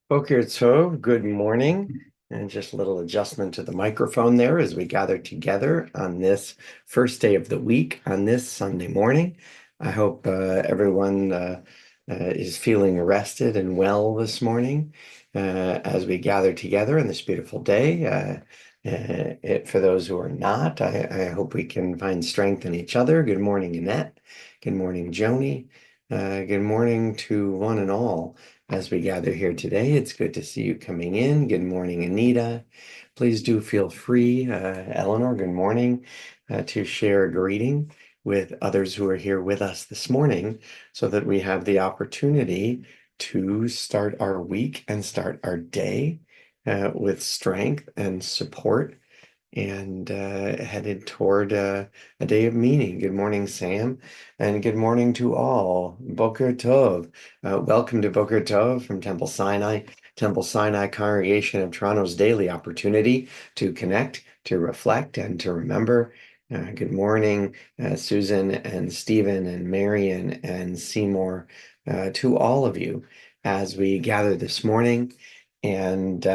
Boker Tov, good morning. And just a little adjustment to the microphone there as we gather together on this first day of the week on this Sunday morning. I hope everyone is feeling rested and well this morning as we gather together on this beautiful day. For those who are not, I hope we can find strength in each other. Good morning, Annette. Good morning, Joni. Good morning to one and all as we gather here today. It's good to see you coming in. Good morning, Anita. Please do feel free, Eleanor, good morning, to share a greeting with others who are here with us this morning so that we have the opportunity to start our week and start our day with strength and support and headed toward a day of meaning. Good morning, Sam, and good morning to all. Boker Tov. Welcome to Boker Tov from Temple Sinai Congregation of Toronto's daily opportunity to connect, to reflect, and to remember. Good morning, Susan and Stephen and Marion and Seymour, to all of you as we gather this morning and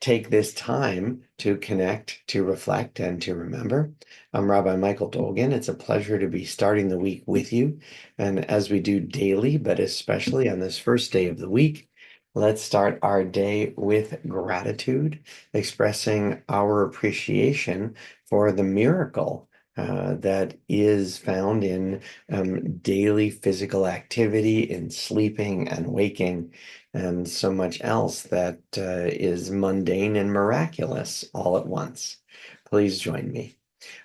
take this time to connect, to reflect, and to remember. I'm Rabbi Michael Dolgan. It's a pleasure to be starting the week with you. And as we do daily, but especially on this first day of the week, let's start our day with gratitude, expressing our appreciation for the miracle that is found in daily physical activity, in sleeping and waking, and so much else that is mundane and miraculous all at once. Please join me.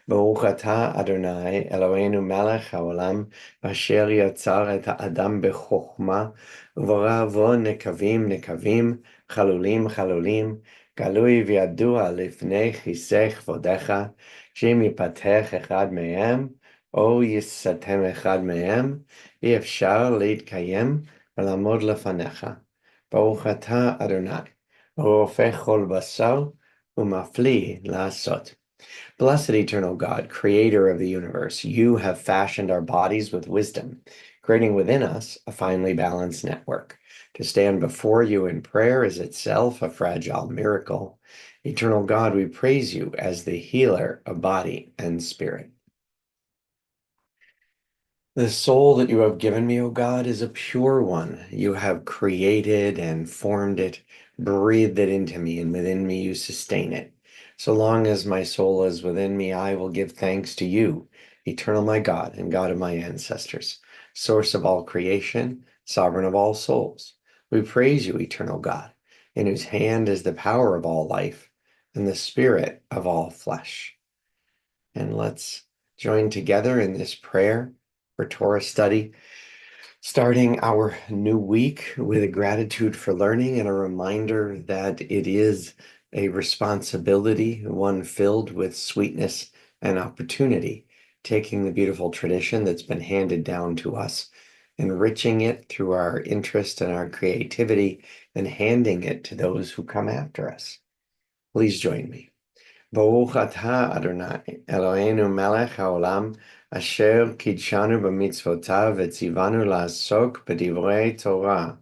Baruch atah Adonai Eloheinu melech haolam asher yatzar et ha'adam bechokma u'bara bo nekavim nekavim chalulim chalulim galui v'yadua lifnei chisei chvodecha she'im yipatech echad mehem o yisatem echad mehem אי אפשר להתקיים ולעמוד לפניך. ברוך אתה אדוני, רופא כל בשר ומפליא לעשות. Blessed eternal God, creator of the universe, you have fashioned our bodies with wisdom, creating within us a finely balanced network. To stand before you in prayer is itself a fragile miracle. Eternal God, we praise you as the healer of body and spirit. The soul that you have given me, O God, is a pure one. You have created and formed it, breathed it into me, and within me you sustain it. So long as my soul is within me, I will give thanks to you, eternal my God and God of my ancestors, source of all creation, sovereign of all souls. We praise you, eternal God, in whose hand is the power of all life and the spirit of all flesh. And let's join together in this prayer for Torah study, starting our new week with a gratitude for learning and a reminder that it is a responsibility, one filled with sweetness and opportunity, taking the beautiful tradition that's been handed down to us, enriching it through our interest and our creativity, and handing it to those who come after us. Please join me. Baruch atah Adonai, Eloheinu melech haolam, asher kidshanu b'mitzvotav v'tzivanu la'asok b'divrei Torah.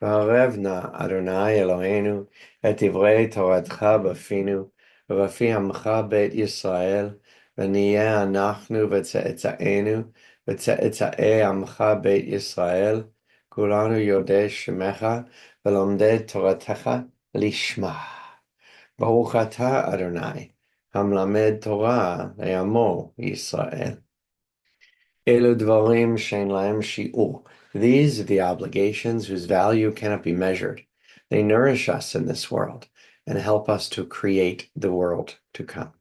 V'arev na Adonai Eloheinu et divrei Toratcha b'finu, v'rafi amcha beit Yisrael, v'niyeh anachnu v'tze'etzaenu, v'tze'etza'ei amcha beit Yisrael, kulanu yodei shemecha, v'lomdei Toratecha lishma. Baruch atah Adonai, hamlamed Torah le'amo Yisrael. Elu dvarim she'en lahem shi'ur. These are the obligations whose value cannot be measured. They nourish us in this world and help us to create the world to come.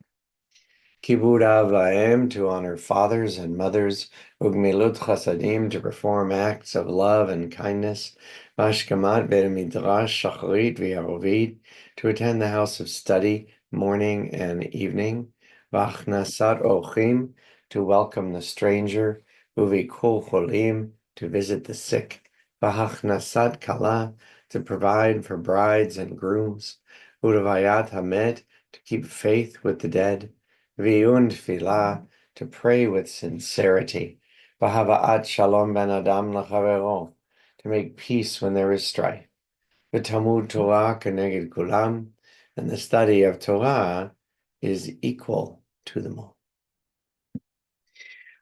Kibud av lahem, to honor fathers and mothers, ugmilut chasadim, to perform acts of love and kindness, mashkamat beit midrash shacharit v'yarovit, to attend the house of study morning and evening, v'achnasat ochim, to welcome the stranger, uvikul cholim, to visit the sick, v'achnasat kala, to provide for brides and grooms, udavayat hamet, to keep faith with the dead, V'yun tefillah, to pray with sincerity. V'hava'at shalom ben adam l'chavero, to make peace when there is strife. v'talmud Torah keneged kulam, and the study of Torah is equal to them all.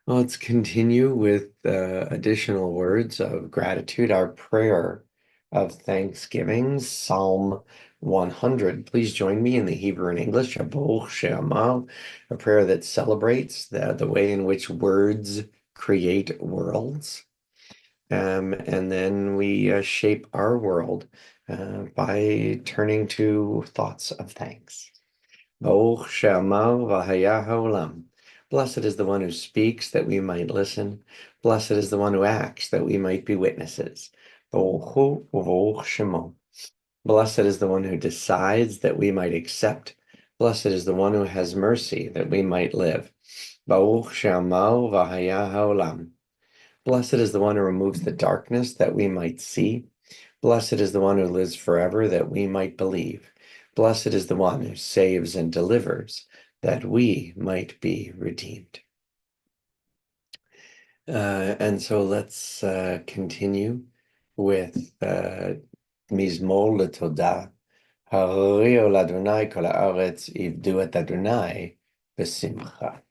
Well, let's continue with additional words of gratitude, our prayer of thanksgiving, Psalm 100. Please join me in the Hebrew and English, Baruch She'amar, a prayer that celebrates the way in which words create worlds. And then we shape our world by turning to thoughts of thanks. Baruch she'amar v'haya ha'olam. Blessed is the one who speaks that we might listen. Blessed is the one who acts that we might be witnesses. Baruch hu u'baruch shemo. Blessed is the one who decides that we might accept. Blessed is the one who has mercy that we might live. Baruch she'amar v'haya ha'olam. Blessed is the one who removes the darkness that we might see. Blessed is the one who lives forever that we might believe. Blessed is the one who saves and delivers that we might be redeemed. And so let's continue with Mizmor LeTodah. Hari'o l'Adonai kol ha'aretz ivdu et Adonai b'simcha.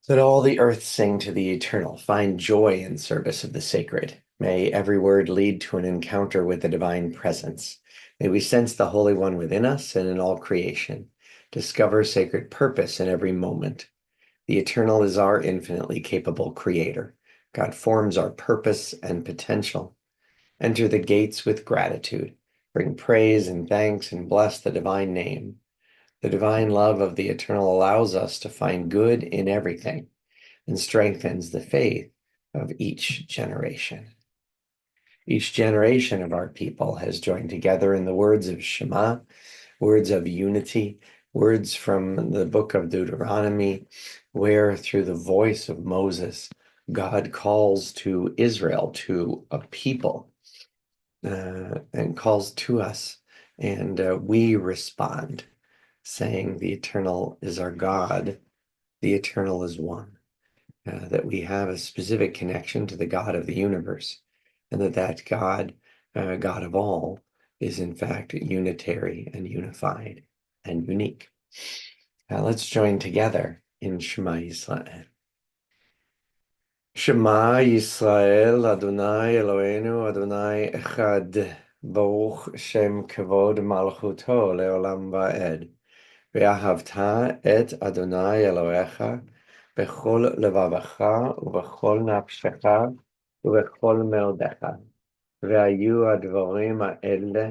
Let all the earth sing to the eternal. Find joy in service of the sacred. May every word lead to an encounter with the divine presence. May we sense the Holy One within us and in all creation. Discover sacred purpose in every moment. The eternal is our infinitely capable creator. God forms our purpose and potential. Enter the gates with gratitude. Bring praise and thanks and bless the divine name. The divine love of the eternal allows us to find good in everything and strengthens the faith of each generation. Each generation of our people has joined together in the words of Shema, words of unity, words from the book of Deuteronomy, where through the voice of Moses, God calls to Israel, to a people, and calls to us, and we respond, saying the eternal is our God, the eternal is one, that we have a specific connection to the God of the universe, and that God, God of all, is in fact unitary and unified and unique. Let's join together in Shema Yisrael. Shema Yisrael, Adonai Eloheinu, Adonai Echad, Baruch Shem Kavod Malchuto Leolam Va'ed. ואהבת את אדוני אלוהיך בכל לבבך ובכל נפשך ובכל מאודך. והיו הדברים האלה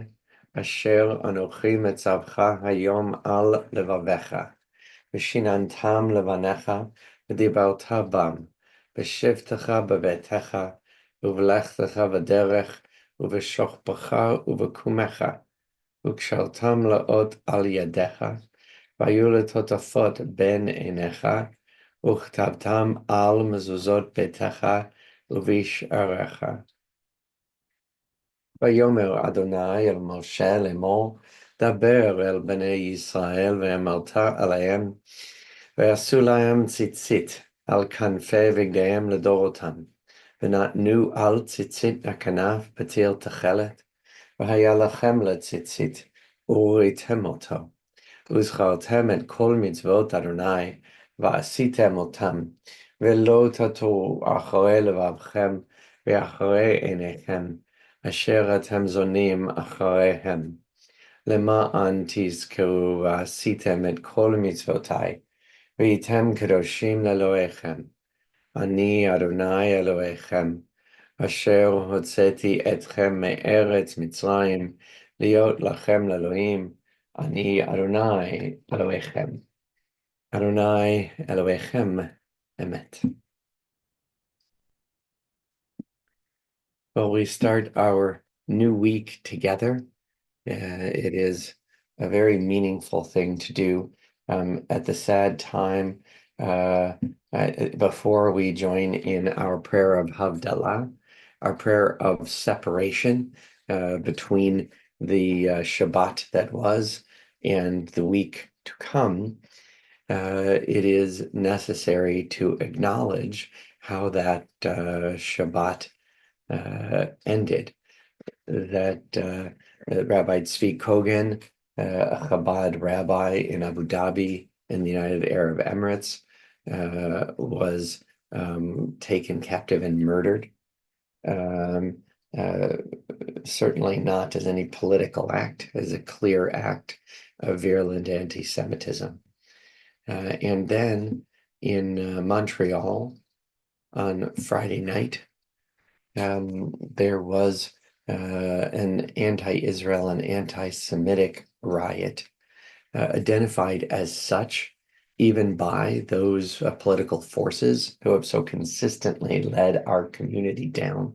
אשר אנוכי מצווך היום על לבביך, ושיננתם לבניך ודיברת בם, בשבתך בביתך ובלכתך בדרך ובשוכבך ובקומך, וקשרתם לאות על ידיך, והיו לטוטפות בין עיניך, וכתבתם על מזוזות ביתך ובשעריך. ויאמר אדוני אל משה לאמור, דבר אל בני ישראל ואמרת עליהם, ועשו להם ציצית על כנפי בגדיהם לדורותם, ונתנו על ציצית הכנף פתיל תכלת, והיה לכם לציצית, וראיתם אותו. וזכרתם את כל מצוות אדוני, ועשיתם אותם, ולא תטעו אחרי לבבכם ואחרי עיניכם, אשר אתם זונים אחריהם. למען תזכרו ועשיתם את כל מצוותיי, והייתם קדושים לאלוהיכם. אני אדוני אלוהיכם, אשר הוצאתי אתכם מארץ מצרים, להיות לכם לאלוהים. אני אדוני אלוהיכם. אדוני אלוהיכם אמת. Well, we start our new week together. It is a very meaningful thing to do at the sad time before we join in our prayer of Havdalah, our prayer of separation between the Shabbat that was and the week to come. It is necessary to acknowledge how that Shabbat ended. that Rabbi Tzvi Kogan, a Chabad rabbi in Abu Dhabi in the United Arab Emirates, was taken captive and murdered. Um, uh, Certainly not as any political act, as a clear act of virulent anti-Semitism. And then in Montreal on Friday night, there was an anti-Israel and anti-Semitic riot, identified as such even by those political forces who have so consistently led our community down.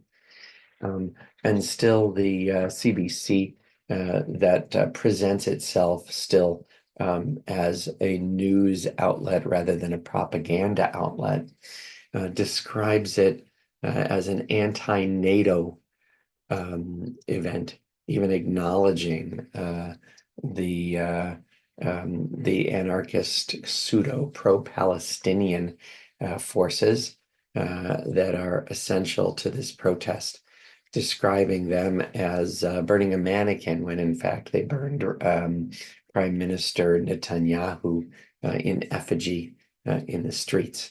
And still the CBC that presents itself still as a news outlet rather than a propaganda outlet, describes it as an anti-NATO event, even acknowledging the anarchist pseudo pro-Palestinian forces that are essential to this protest, describing them as burning a mannequin when in fact they burned Prime Minister Netanyahu in effigy in the streets.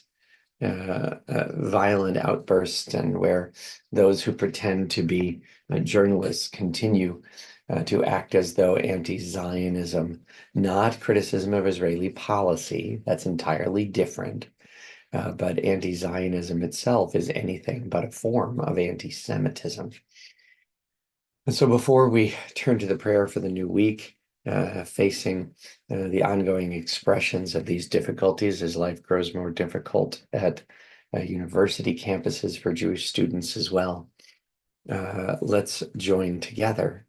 Violent outbursts, and where those who pretend to be journalists continue to act as though anti-Zionism, not criticism of Israeli policy, that's entirely different, but anti-Zionism itself is anything but a form of anti-Semitism. And so before we turn to the prayer for the new week, facing the ongoing expressions of these difficulties as life grows more difficult at university campuses for Jewish students as well, let's join together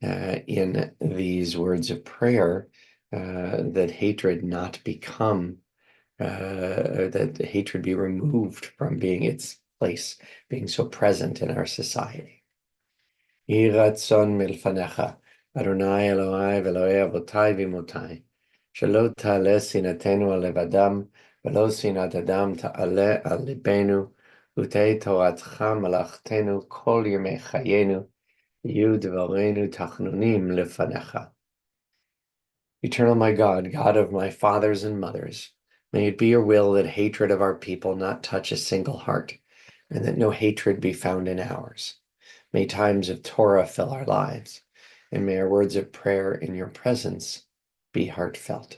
in these words of prayer that hatred not become, that hatred be removed from being its place, being so present in our society. יהי רצון מלפניך, אדוני אלוהי ואלוהי אבותיי ואמותיי, שלא תעלה שנאתנו על לבדם, ולא שנאת אדם תעלה על ליבנו, ותהי תורתך מלאכתנו כל ימי חיינו, יהיו דברינו תחנונים לפניך. Eternal my God, God of my fathers and mothers, may it be your will that hatred of our people not touch a single heart, and that no hatred be found in ours. May times of Torah fill our lives, and may our words of prayer in your presence be heartfelt.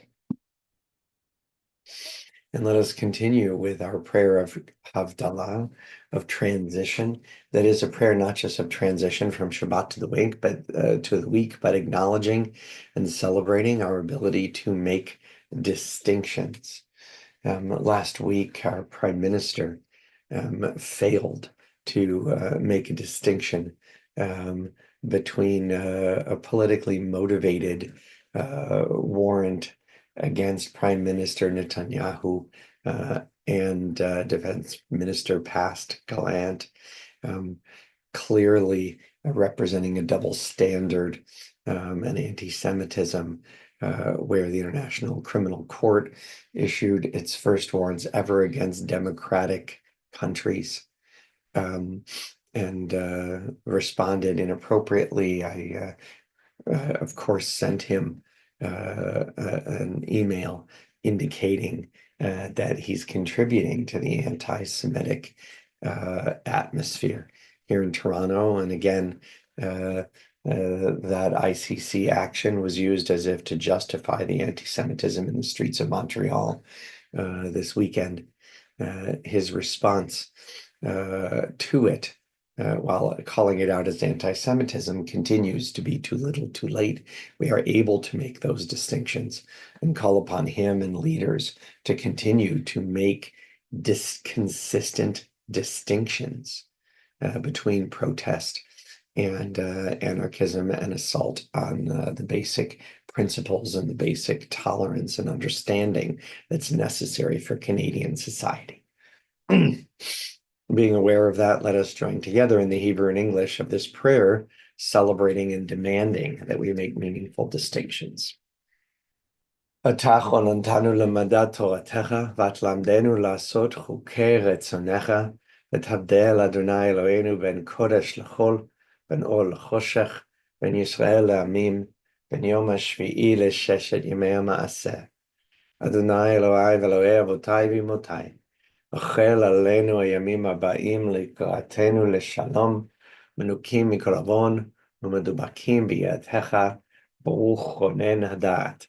And let us continue with our prayer of Havdalah, of transition. That is a prayer not just of transition from Shabbat to the week, but acknowledging and celebrating our ability to make distinctions. Last week, our Prime Minister failed to make a distinction between a politically motivated warrant against Prime Minister Netanyahu and Defense Minister Past Gallant, clearly representing a double standard and anti-Semitism, where the International Criminal Court issued its first warrants ever against democratic countries, and responded inappropriately. I, of course, sent him an email indicating that he's contributing to the anti-Semitic atmosphere here in Toronto. And again, that ICC action was used as if to justify the anti-Semitism in the streets of Montreal this weekend. His response to it, while calling it out as anti-Semitism, continues to be too little too late. We are able to make those distinctions and call upon him and leaders to continue to make consistent distinctions between protest and anarchism and assault on the basic principles and the basic tolerance and understanding that's necessary for Canadian society. Being aware of that, let us join together in the Hebrew and English of this prayer, celebrating and demanding that we make meaningful distinctions. אתה חוננתנו למדע תורתך, ותלמדנו לעשות חוקי רצונך, ותבדל אדוני אלוהינו בין קודש לחול, בין אור לחושך, בין ישראל לעמים, בין יום השביעי לששת ימי המעשה. אדוני אלוהי ואלוהי אבותיי ואמותיי, החל עלינו הימים הבאים לקראתנו לשלום, מנוקים מכל עוון ומדובקים בידך, ברוך רונן הדעת.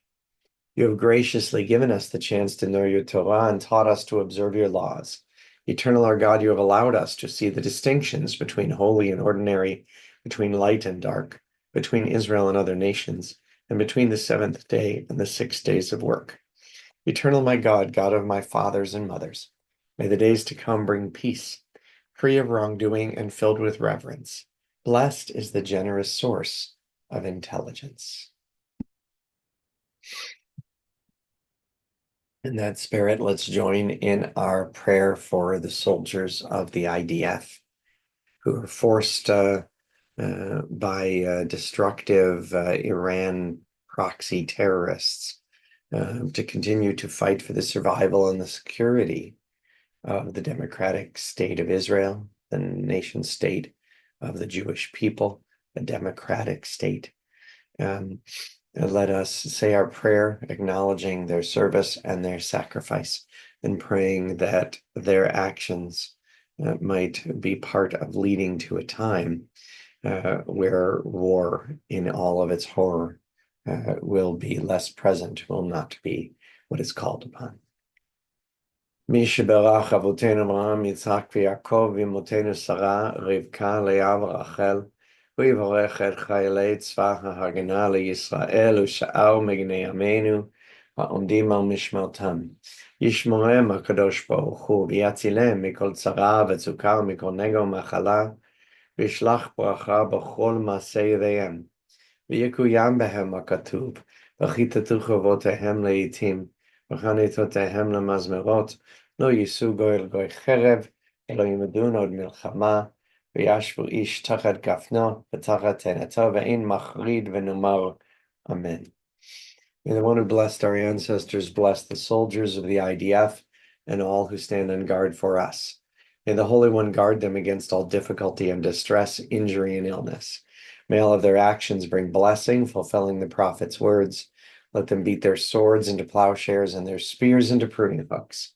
You have graciously given us the chance to know your Torah and taught us to observe your laws. Eternal our God, you have allowed us to see the distinctions between holy and ordinary, between light and dark, between Israel and other nations, and between the seventh day and the 6 days of work. Eternal my God, God of my fathers and mothers, may the days to come bring peace, free of wrongdoing and filled with reverence. Blessed is the generous source of intelligence. In that spirit, let's join in our prayer for the soldiers of the IDF who are forced by destructive Iran proxy terrorists to continue to fight for the survival and the security of the democratic state of Israel, the nation state of the Jewish people, the democratic state. Let us say our prayer, acknowledging their service and their sacrifice, and praying that their actions might be part of leading to a time where war in all of its horror will be less present, will not be what is called upon. מי שברך אבותינו אברהם, יצחק ויעקב, ואמותינו שרה, רבקה, לאה ורחל, הוא יברך את חיילי צבא ההגנה לישראל ושאר מגני עמנו העומדים על משמרתם. ישמורם הקדוש ברוך הוא ויצילם מכל צרה וצוקה ומכל נגע ומחלה, וישלח ברכה בכל מעשה ידיהם. ויקוים בהם הכתוב, וכיתתו חרבותיהם לעתים, וחניתותיהם למזמרות, לא יישאו גוי אל גוי חרב, אלא ילמדון עוד מלחמה, וישבו איש תחת גפנו ותחת תאנתו, ואין מחריד ונאמר אמן. May the one who blessed our ancestors bless the soldiers of the IDF and all who stand on guard for us. May the Holy One guard them against all difficulty and distress, injury and illness. May all of their actions bring blessing, fulfilling the prophet's words. Let them beat their swords into plowshares and their spears into pruning hooks.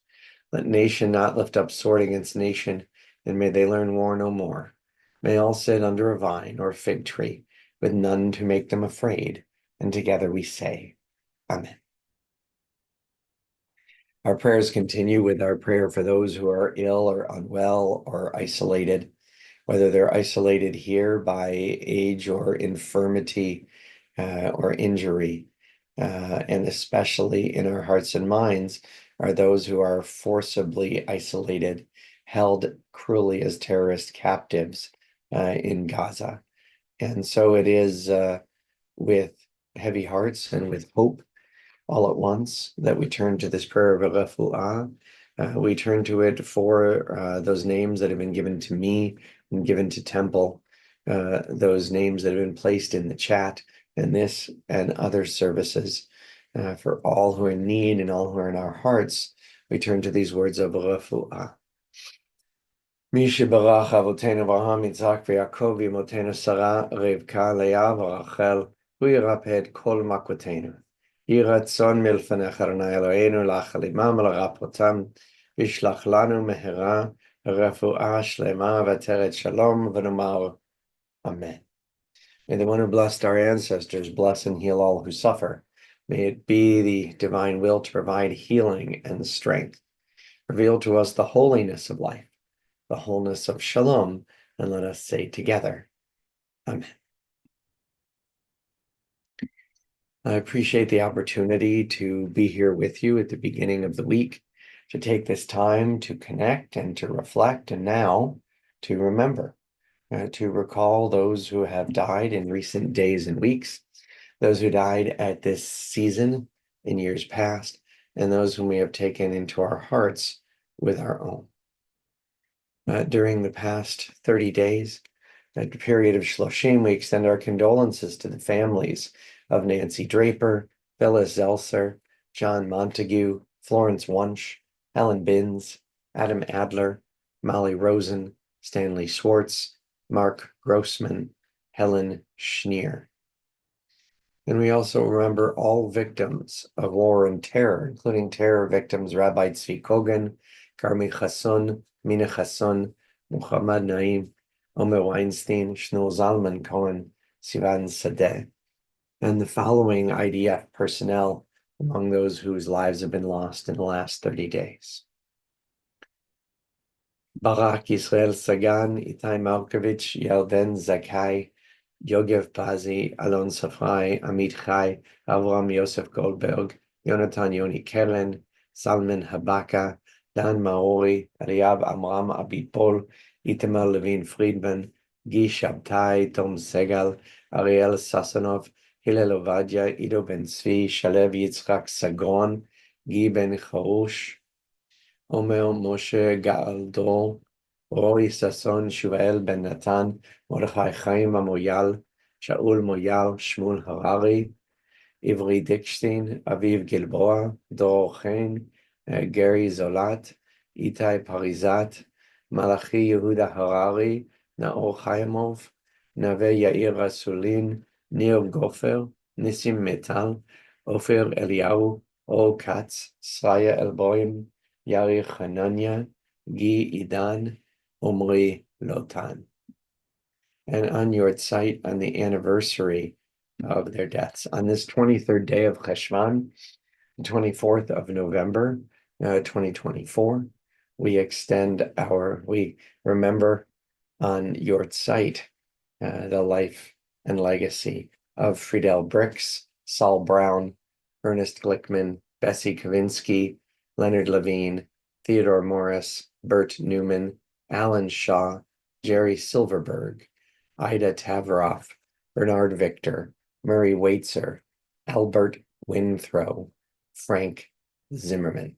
Let nation not lift up sword against nation, and may they learn war no more. May all sit under a vine or fig tree, with none to make them afraid, and together we say, Amen. Our prayers continue with our prayer for those who are ill or unwell or isolated, whether they're isolated here by age or infirmity or injury, and especially in our hearts and minds are those who are forcibly isolated, held cruelly as terrorist captives in Gaza. And so it is with heavy hearts and with hope all at once that we turn to this prayer of refuah. We turn to it for those names that have been given to me and given to Temple, those names that have been placed in the chat, and this and other services. For all who are in need and all who are in our hearts, we turn to these words of refuah. מי שברך אבותינו אברהם, יצחק ויעקב ואמותינו שרה, רבקה, לאה ורחל, הוא ירפא את כל מכותינו. יהי רצון מלפניך, אדוני אלוהינו, להחל עמם ולרפאותם, וישלח לנו מהרה רפואה שלמה ועטרת שלום, ונאמר Amen. May the one who blessed our ancestors bless and heal all who suffer. May it be the divine will to provide healing and strength. Reveal to us the holiness of life, the wholeness of shalom, and let us say together, Amen. I appreciate the opportunity to be here with you at the beginning of the week, to take this time to connect and to reflect, and now to remember, to recall those who have died in recent days and weeks, those who died at this season in years past, and those whom we have taken into our hearts with our own. During the past 30 days, at the period of Shloshim, we extend our condolences to the families of Nancy Draper, Phyllis Zelser, John Montague, Florence Wunsch, Helen Binns, Adam Adler, Molly Rosen, Stanley Schwartz, Mark Grossman, Helen Schneer. And we also remember all victims of war and terror, including terror victims Rabbi Tzvi Kogan, Carmi Chasson, Mina Chasson, Muhammad Naim, Omer Weinstein, Shmuel Zalman Cohen, Sivan Sadeh, and the following IDF personnel among those whose lives have been lost in the last 30 days. Barak Yisrael Sagan, Itai Malkovich, Yelden Zakai, Yogev Pazi, Alon Safrai, Amit Chai, Avram Yosef Goldberg, Yonatan Yoni Kellen, Salman Habaka, Dan Maori, Eliav Amram Abitbol, Itamar Levin Friedman, Guy Shabtai, Tom Segal, Ariel Sassanov, Hillel Ovadia, Ido Ben Tzvi, Shalev Yitzchak Sagron, Guy Ben Charush, Omer Moshe Gaaldor, Rory Sasson, Shuvael Ben Natan, Mordechai Chaim Amoyal, Shaul Moyal, Shmuel Harari, Ivri Dickstein, Aviv Gilboa, Dor Chen, Gary Zolat, Itai Parizat, Malachi Yehuda Harari, Naor Chaimov, Nave Yair Rasulin, Nir Gofer, Nissim Metal, Ofer Eliyahu, Or Katz, Sraya Elboim, Yari Hananya, Gi Idan, Omri Lotan. And on yahrzeit, on the anniversary of their deaths, on this 23rd day of Cheshvan, 24th of November, 2024, we remember on yahrzeit the life and legacy of Friedel Brix, Saul Brown, Ernest Glickman, Bessie Kavinsky, Leonard Levine, Theodore Morris, Bert Newman, Alan Shaw, Jerry Silverberg, Ida Tavaroff, Bernard Victor, Murray Waitzer, Albert Winthrow, Frank Zimmerman.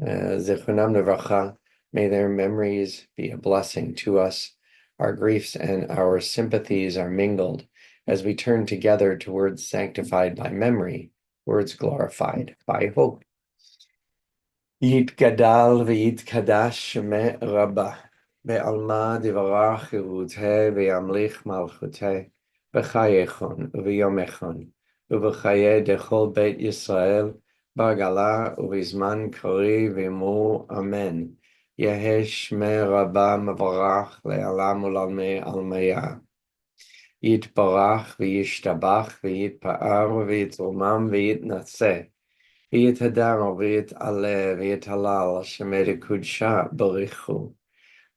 Zichronam Livracha, may their memories be a blessing to us. Our griefs and our sympathies are mingled as we turn together towards sanctified by memory, words glorified by hope. Yitgadal v'yitkadash shemeh Rabbah, be'alma divarach cheruteh ve'yamlich malchuteh, b'chayechon u'v'yomechon, u'v'chaye dechol beit Yisrael, b'agala u'v'zman kari v'imru amen. Yeheh shmeh Rabbah mevarach le'alam u'lalmei almaya. Yitbarach v'yishtabach v'yitpa'ar v'yitromam v'yitnatzeh. V'yitadar v'yit'aleh v'yithalal shemei kudsha barichu.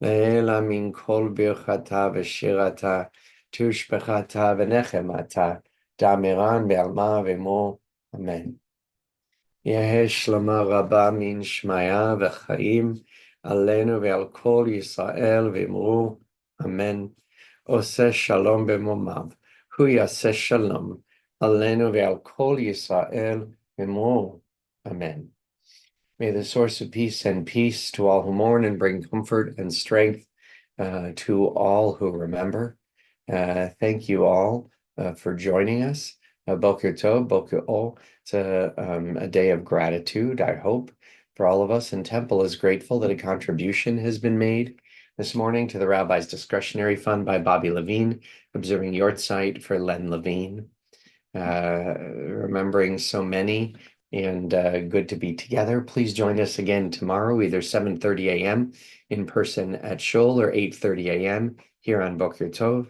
Le'ela min kol birchata v'shirata tushbechata v'nechemata damiran be'alma v'mo. Amen. Yeheh shlama rabba min shmaya v'chaim alenu ve'al kol Yisrael v'imru. Amen. Oseh shalom b'momav. Hu yaseh shalom alenu ve'al kol Yisrael v'imru. Amen. May the source of peace send peace to all who mourn and bring comfort and strength to all who remember. Thank you all for joining us. Boker Tov, Boker O. It's a day of gratitude, I hope, for all of us. And Temple is grateful that a contribution has been made this morning to the Rabbi's Discretionary Fund by Bobby Levine, observing yahrzeit for Len Levine. Remembering so many and good to be together. Please join us again tomorrow, either 7:30 a.m. in person at Shul or 8:30 a.m. here on Boker Tov.